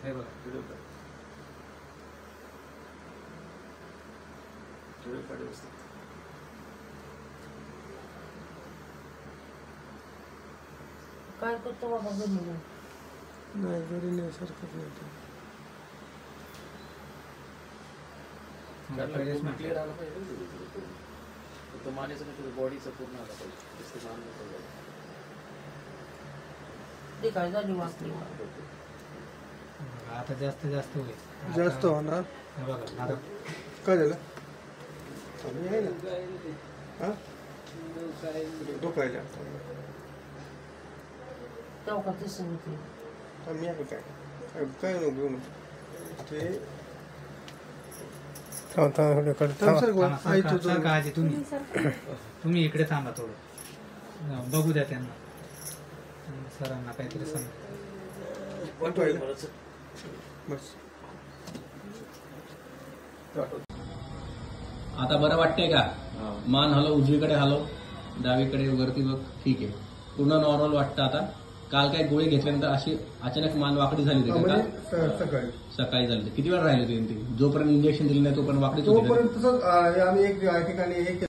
हे बघा व्हिडिओ काढ व्यवस्थित. काय करतो बाबा घरी नाही घरी नाही सारखंच नाही क्लिअर आला पाहिजे. तो मानेचं नाही तुझं बॉडीचं पूर्ण आला पाहिजे. ते काय झाली वाचली आता जास्त होईल. जास्त होणार. हे बघा आता काय झालं आम्ही आहे ना हा डोकायला तेव्हा का तसं होते आम्ही आहे काय काय नको घेऊन ते सारखं आजी तुम्ही इकडे थांबा थोडं बघू द्या त्यांना सरांना काहीतरी सांग. बस आता बरं वाटतंय का? मान हलव, उजवीकडे हलव, डावीकडे वरती बघ. ठीक आहे, पूर्ण नॉर्मल वाटतं आता. काल काय गोळी घेतल्यानंतर अशी अचानक मान वाकडी झाली होती का? सकाळी झाली होती. किती वेळ राहिले होते जोपर्यंत इंजेक्शन दिलं नाही तोपर्यंत वाकडीच होती? तोपर्यंत आम्ही एक ठिकाणी